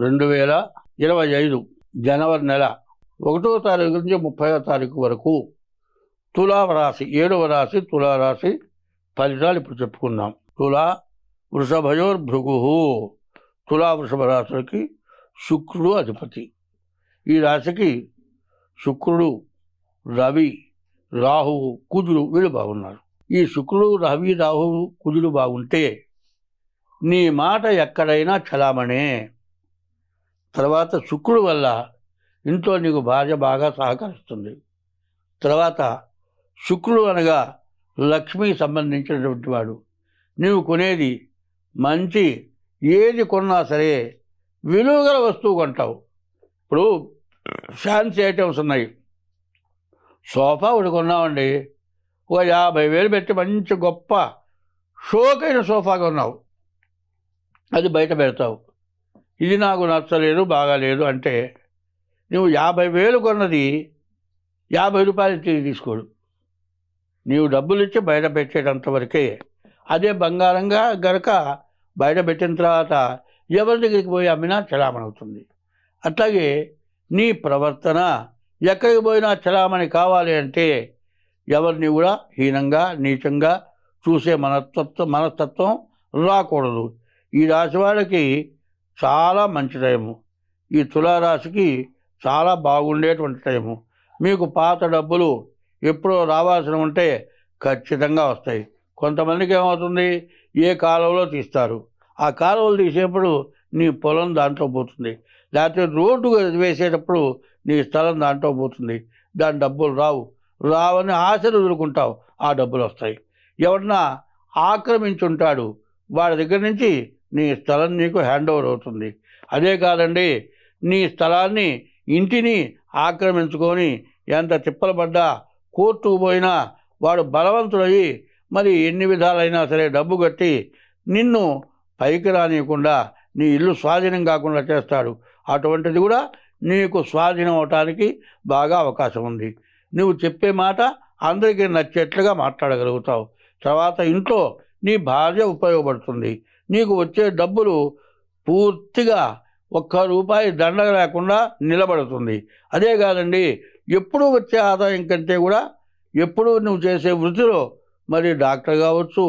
2025 జనవరి నెల 1వ తారీఖు నుంచి 30వ తారీఖు వరకు తులారాశి 7వ రాశి తులారాశి ఫలితాలు ఇప్పుడు చెప్పుకుందాం. తులా వృషభయోర్భృగు. తులా వృషభ రాశులకి శుక్రుడు అధిపతి. ఈ రాశికి శుక్రుడు, రవి, రాహువు, కుజుడు వీళ్ళు బాగున్నారు. ఈ శుక్రుడు, రవి, రాహువు, కుజుడు బాగుంటే నీ మాట ఎక్కడైనా చలామణే. తర్వాత శుక్రుడు వల్ల ఇంట్లో నీకు భార్య బాగా సహకరిస్తుంది. తర్వాత శుక్రుడు అనగా లక్ష్మికి సంబంధించినటువంటి వాడు. నీవు కొనేది మంచి, ఏది కొన్నా సరే విలువగల వస్తువు కొంటావు. ఇప్పుడు ఫ్యాన్సీ ఐటమ్స్ ఉన్నాయి. సోఫా ఒకటి కొన్నామండి, ఒక 50,000 పెట్టి మంచి గొప్ప షోకైన సోఫా కొన్నావు. అది బయట పెడతావు. ఇది నాకు నచ్చలేదు, బాగాలేదు అంటే నువ్వు 50,000 కొన్నది 50 రూపాయలు తీసుకోడు. నీవు డబ్బులు ఇచ్చి బయట పెట్టేటంత వరకే. అదే బంగారంగా గనక బయట పెట్టిన తర్వాత ఎవరి దగ్గరికి పోయి అమ్మినా చలామణి అవుతుంది. అట్లాగే నీ ప్రవర్తన ఎక్కడికి పోయినా చలామణి కావాలి అంటే ఎవరిని కూడా హీనంగా, నీచంగా చూసే మనస్తత్వం రాకూడదు. ఈ రాశి వాళ్ళకి చాలా మంచి టైము. ఈ తులారాశికి చాలా బాగుండేటువంటి టైము. మీకు పాత డబ్బులు ఎప్పుడో రావాల్సి ఉంటే ఖచ్చితంగా వస్తాయి. కొంతమందికి ఏమవుతుంది, ఏ కాలంలో తీస్తారు. ఆ కాలువలు తీసేటప్పుడు నీ పొలం దాంట్లో పోతుంది. లేకపోతే రోడ్డు వేసేటప్పుడు నీ స్థలం దాంట్లో పోతుంది. దాని డబ్బులు రావని ఆశలు వదులుకుంటావు, ఆ డబ్బులు వస్తాయి. ఎవరన్నా ఆక్రమించుంటాడు, వాడి దగ్గర నుంచి నీ స్థలం నీకు హ్యాండ్ ఓవర్ అవుతుంది. అదే కాదండి, నీ స్థలాన్ని, ఇంటిని ఆక్రమించుకొని ఎంత తిప్పలు పడ్డా, కోర్టుకు పోయినా వాడు బలవంతుడయ్యి మరి ఎన్ని విధాలైనా సరే డబ్బు కట్టి నిన్ను పైకి రానియకుండా నీ ఇల్లు స్వాధీనం కాకుండా చేస్తాడు. అటువంటిది కూడా నీకు స్వాధీనం అవటానికి బాగా అవకాశం ఉంది. నువ్వు చెప్పే మాట అందరికీ నచ్చేట్లుగా మాట్లాడగలుగుతావు. తర్వాత ఇంట్లో నీ భార్య ఉపయోగపడుతుంది. నీకు వచ్చే డబ్బులు పూర్తిగా ₹1 దండగ లేకుండా నిలబడుతుంది. అదే కాదండి, ఎప్పుడు వచ్చే ఆదాయం కంటే కూడా ఎప్పుడు నువ్వు చేసే వృత్తిలో, మరి డాక్టర్ కావచ్చు,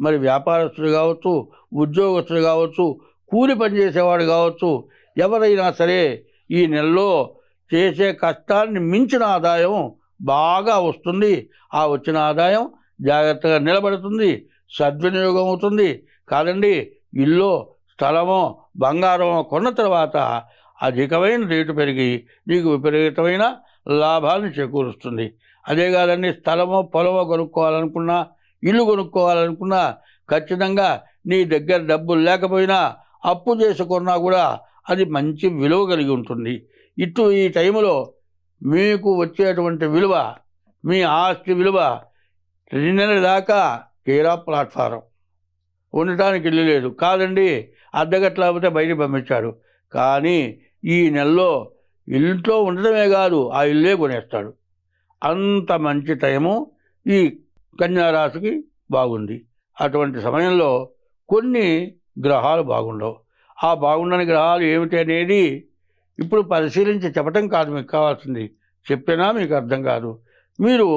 మరి వ్యాపారస్తుడు కావచ్చు, ఉద్యోగస్తుడు కావచ్చు, కూలి పనిచేసేవాడు కావచ్చు, ఎవరైనా సరే ఈ నెలలో చేసే కష్టాన్ని మించిన ఆదాయం బాగా వస్తుంది. ఆ వచ్చిన ఆదాయం జాగ్రత్తగా నిలబడుతుంది, సద్వినియోగం అవుతుంది. కాదండి, ఇల్లు, స్థలమో, బంగారమో కొన్న తర్వాత అధికమైన రేటు పెరిగి నీకు విపరీతమైన లాభాలను చేకూరుస్తుంది. అదే కాదండి, స్థలమో, పొలమో కొనుక్కోవాలనుకున్నా, ఇల్లు కొనుక్కోవాలనుకున్నా ఖచ్చితంగా నీ దగ్గర డబ్బులు లేకపోయినా అప్పు చేసుకున్నా కూడా అది మంచి విలువ కలిగి ఉంటుంది. ఈ టైంలో మీకు వచ్చేటువంటి విలువ, మీ ఆస్తి విలువ 2 నెలల దాకా తీరా ప్లాట్ఫారం, ఉండటానికి ఇల్లు లేదు. కాదండి, అద్దెగట్లేకపోతే బయటికి పంపించాడు. కానీ ఈ నెలలో ఇంట్లో ఉండటమే కాదు, ఆ ఇల్లే కొనేస్తాడు. అంత మంచి టైము ఈ కన్యారాశికి బాగుంది. అటువంటి సమయంలో కొన్ని గ్రహాలు బాగుండవు. ఆ బాగుండని గ్రహాలు ఏమిటి అనేది ఇప్పుడు పరిశీలించి చెప్పటం కాదు మీకు కావాల్సింది. చెప్పినా మీకు అర్థం కాదు. మీరు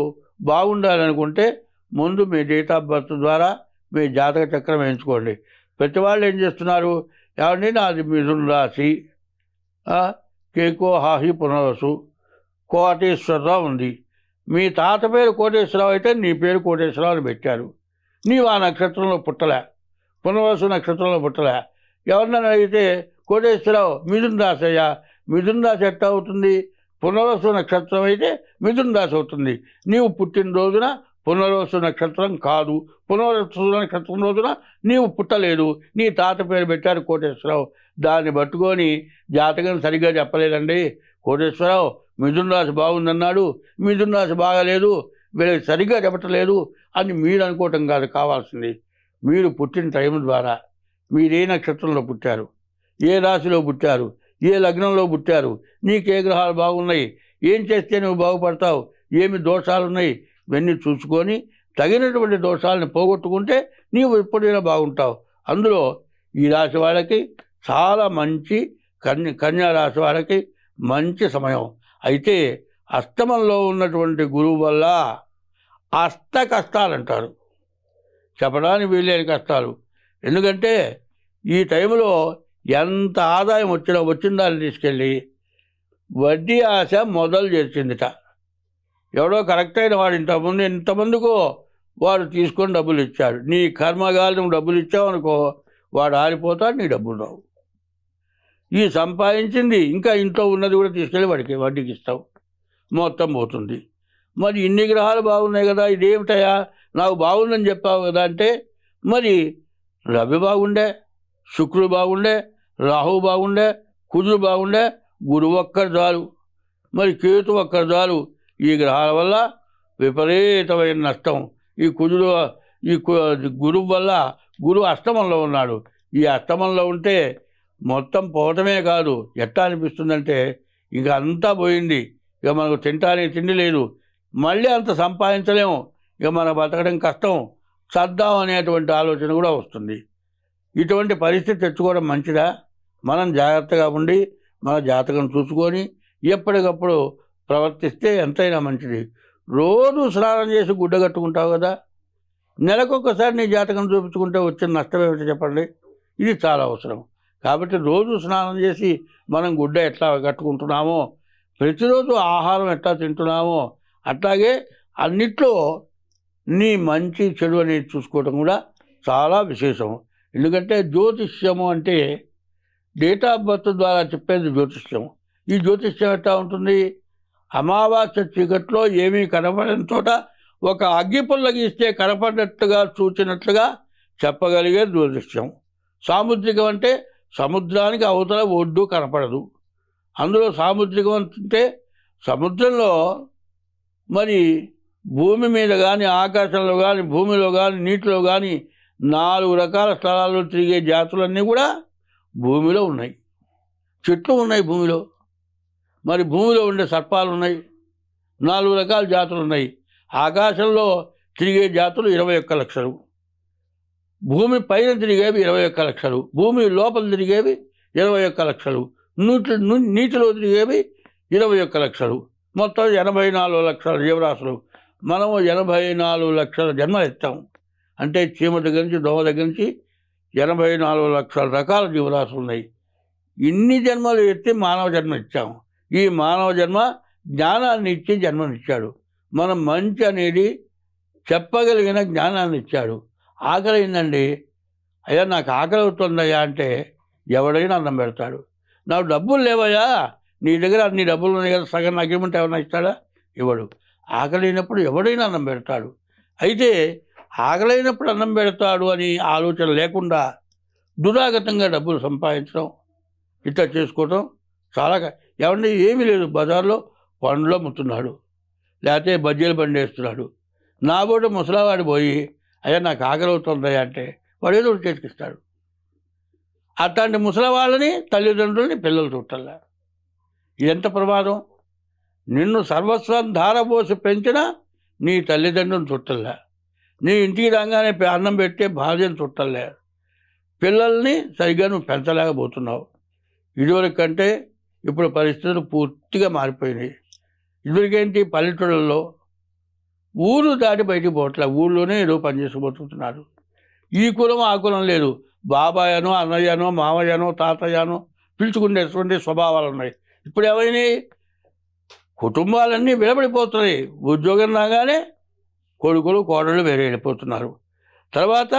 బాగుండాలనుకుంటే ముందు మీ డేట్ ఆఫ్ బర్త్ ద్వారా మీ జాతక చక్రం వేయించుకోండి. ప్రతి వాళ్ళు ఏం చేస్తున్నారు, ఏమండి నాది మిథున రాశి, కేకో హాహి పునర్వసు, కోటేశ్వరరావు ఉంది. మీ తాత పేరు కోటేశ్వరరావు అయితే నీ పేరు కోటేశ్వరరావు అని పెట్టారు. నీవు ఆ నక్షత్రంలో పుట్టలే, పునర్వసు నక్షత్రంలో పుట్టలే. ఎవరినైనా అడిగితే కోటేశ్వరరావు మిథున రాశి అయ్యా, మిథున రాశి ఎట్లా అవుతుంది? పునర్వసు నక్షత్రం అయితే మిథున రాశి అవుతుంది. నీవు పుట్టినరోజున పునర్వసు నక్షత్రం కాదు, పునర్వసు నక్షత్రం రోజున నీవు పుట్టలేదు. నీ తాత పేరు పెట్టారు కోటేశ్వరరావు. దాన్ని పట్టుకొని జాతకం సరిగ్గా చెప్పలేదండి, కోటేశ్వరరావు మిథున రాశి బాగుందన్నాడు, మిథున రాశి బాగాలేదు, వీళ్ళకి సరిగ్గా చెప్పట్లేదు అని మీరు అనుకోవటం కాదు కావాల్సింది. మీరు పుట్టిన టైం ద్వారా మీరు ఏ నక్షత్రంలో పుట్టారు, ఏ రాశిలో పుట్టారు, ఏ లగ్నంలో పుట్టారు, నీకే గ్రహాలు బాగున్నాయి, ఏం చేస్తే నువ్వు బాగుపడతావు, ఏమి దోషాలున్నాయి, ఇవన్నీ చూసుకొని తగినటువంటి దోషాలను పోగొట్టుకుంటే నీవు ఎప్పుడైనా బాగుంటావు. అందులో ఈ రాశి వాళ్ళకి చాలా మంచి కన్యా రాశి వారికి మంచి సమయం. అయితే అష్టమంలో ఉన్నటువంటి గురువు వల్ల అష్ట కష్టాలు అంటారు, చెప్పడానికి వీలేని కష్టాలు. ఎందుకంటే ఈ టైంలో ఎంత ఆదాయం వచ్చిన దాన్ని తీసుకెళ్ళి వడ్డీ ఆశ మొదలు చేసిందిట. ఎవడో కరెక్ట్ అయిన వాడు ఇంతమందికో వాడు తీసుకొని డబ్బులు ఇచ్చాడు. నీ కర్మగాలి నువ్వు డబ్బులు ఇచ్చావనుకో వాడు ఆరిపోతాడు, నీ డబ్బులు రావు. ఈ సంపాదించింది ఇంకా ఇంట్లో ఉన్నది కూడా తీసుకెళ్ళి వాడికి వడ్డీకి ఇస్తావు, మొత్తం పోతుంది. మరి ఇన్ని గ్రహాలు బాగున్నాయి కదా, ఇదేమిటయా నాకు బాగుందని చెప్పావు కదా అంటే, మరి రవి బాగుండే, శుక్రుడు బాగుండే, రాహువు బాగుండే, కుజుడు బాగుండే, గురువు ఒక్కరు చాలు, మరి కేతు ఒక్కరు చాలు. ఈ గ్రహాల వల్ల విపరీతమైన నష్టం. ఈ గురువు వల్ల గురువు అష్టమంలో ఉన్నాడు. ఈ అష్టమంలో ఉంటే మొత్తం పోవటమే కాదు, ఎట్లా అనిపిస్తుందంటే ఇక అంతా పోయింది, ఇక మనకు తినటానికి తిండి లేదు, మళ్ళీ అంత సంపాదించలేము, ఇక మనకు బతకడం కష్టం, చద్దాం అనేటువంటి ఆలోచన కూడా వస్తుంది. ఇటువంటి పరిస్థితి తెచ్చుకోవడం మంచిదా? మనం జాగ్రత్తగా ఉండి మన జాతకం చూసుకొని ఎప్పటికప్పుడు ప్రవర్తిస్తే ఎంతైనా మంచిది. రోజు స్నానం చేసి గుడ్డ కట్టుకుంటావు కదా, నెలకొకసారి నీ జాతకం చూపించుకుంటే వచ్చిన నష్టం ఏమిటో చెప్పండి. ఇది చాలా అవసరం. కాబట్టి రోజు స్నానం చేసి మనం గుడ్డ ఎట్లా కట్టుకుంటున్నామో, ప్రతిరోజు ఆహారం ఎట్లా తింటున్నామో, అట్లాగే అన్నిట్లో నీ మంచి చెడు అనేది చూసుకోవడం కూడా చాలా విశేషం. ఎందుకంటే జ్యోతిష్యము అంటే డేట్ ఆఫ్ బర్త్ ద్వారా చెప్పేది జ్యోతిష్యం. ఈ జ్యోతిష్యం ఎట్లా ఉంటుంది? అమావాస్య చీకట్లో ఏమీ కనపడని చోట ఒక అగ్గిపుల్ల గీస్తే కనపడినట్టుగా చూచినట్లుగా చెప్పగలిగే జ్యోతిష్యం. సాముద్రికం అంటే సముద్రానికి అవతల ఒడ్డు కనపడదు, అందులో సాముద్రికం అంటే సముద్రంలో మరి భూమి మీద కానీ ఆకాశంలో కానీ భూమిలో కానీ నీటిలో కానీ 4 రకాల స్థలాల్లో తిరిగే జాతులన్నీ కూడా భూమిలో ఉన్నాయి. చెట్లు ఉన్నాయి భూమిలో, మరి భూమిలో ఉండే సర్పాలు ఉన్నాయి, 4 రకాల జాతులు ఉన్నాయి. ఆకాశంలో తిరిగే జాతులు 21 లక్షలు, భూమి పైన తిరిగేవి 21 లక్షలు, భూమి లోపల తిరిగేవి 21 లక్షలు, నీటిలో తిరిగేవి 21 లక్షలు, మొత్తం 84 లక్షల జీవరాశులు. మనము 84 లక్షల జన్మలు ఎత్తాం. అంటే చీమ దగ్గర నుంచి దోమ దగ్గర నుంచి 84 లక్షల రకాల జీవరాశులు ఉన్నాయి. ఇన్ని జన్మలు ఎత్తి మానవ జన్మ ఇచ్చాము. ఈ మానవ జన్మ జ్ఞానాన్ని ఇచ్చి జన్మనిచ్చాడు. మనం మంచి అనేది చెప్పగలిగిన జ్ఞానాన్ని ఇచ్చాడు. ఆకలి అయిందండి, అయ్యా నాకు ఆకలి అవుతుందయ్యా అంటే ఎవడైనా అన్నం పెడతాడు. నాకు డబ్బులు లేవయ్యా, నీ దగ్గర అన్ని డబ్బులు ఉన్నాయి కదా, సగం నాకు ఏమంటే ఎవరైనా ఇస్తాడా? ఇవ్వడు. ఆకలి అయినప్పుడు ఎవడైనా అన్నం పెడతాడు. అయితే ఆకలైనప్పుడు అన్నం పెడతాడు అని ఆలోచన లేకుండా దురాగతంగా డబ్బులు సంపాదించడం, ఇట్లా చేసుకోవడం చాలా ఏమంటే ఏమీ లేదు. బజార్లో పండ్లు అమ్ముతున్నాడు, లేకపోతే బజ్జీలు బండి వేస్తున్నాడు. నా బోట ముసలావాడు పోయి అయ్యా నాకు ఆకలి అవుతుందయ్యా అంటే వాడు ఏదో ఒకటి చేతికిస్తాడు. అట్లాంటి ముసలివాళ్ళని తల్లిదండ్రులని పిల్లలు చుట్టాల. ఇదెంత ప్రమాదం! నిన్ను సర్వస్వం ధారపోసి పెంచిన నీ తల్లిదండ్రులను చుట్టలే, నీ ఇంటికి రాగానే అన్నం పెట్టే భార్యను చుట్టలే, పిల్లల్ని సరిగ్గా నువ్వు పెంచలేకపోతున్నావు. ఇదివరకు కంటే ఇప్పుడు పరిస్థితులు పూర్తిగా మారిపోయినాయి. ఇదివరకేంటి, పల్లెటూళ్ళల్లో ఊరు దాటి బయటికి పోవట్లే, ఊళ్ళోనే ఏదో పనిచేసిపోతున్నారు. ఈ కులం ఆ కులం లేదు, బాబాయనో అన్నయ్యనో మామయ్యనో తాతయ్యనో పిలుచుకునేటువంటి స్వభావాలు ఉన్నాయి. ఇప్పుడు ఏమైనాయి, కుటుంబాలన్నీ విడబడిపోతున్నాయి. ఉద్యోగం రాగానే కొడుకులు కోడళ్ళు వేరే వెళ్ళిపోతున్నారు. తర్వాత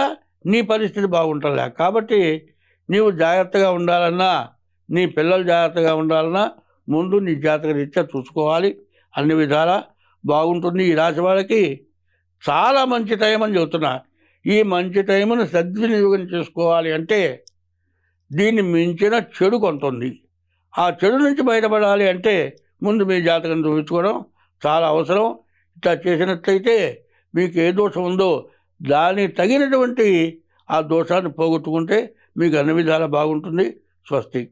నీ పరిస్థితి బాగుంటుందిలే. కాబట్టి నీవు జాగ్రత్తగా ఉండాలన్నా, నీ పిల్లలు జాగ్రత్తగా ఉండాలన్నా ముందు నీ జాతక రీత్యా చూసుకోవాలి. అన్ని విధాలా బాగుంటుంది. ఈ రాశి వాళ్ళకి చాలా మంచి టైం అని చెబుతున్నా. ఈ మంచి టైంను సద్వినియోగం చేసుకోవాలి అంటే దీన్ని మించిన చెడు కొంత ఉంది. ఆ చెడు నుంచి బయటపడాలి అంటే ముందు మీ జాతకం చూపించుకోవడం చాలా అవసరం. ఇట్లా చేసినట్లయితే మీకు ఏ దోషం ఉందో దానికి తగినటువంటి ఆ దోషాన్ని పోగొట్టుకుంటే మీకు అన్ని విధాలా బాగుంటుంది. స్వస్తి.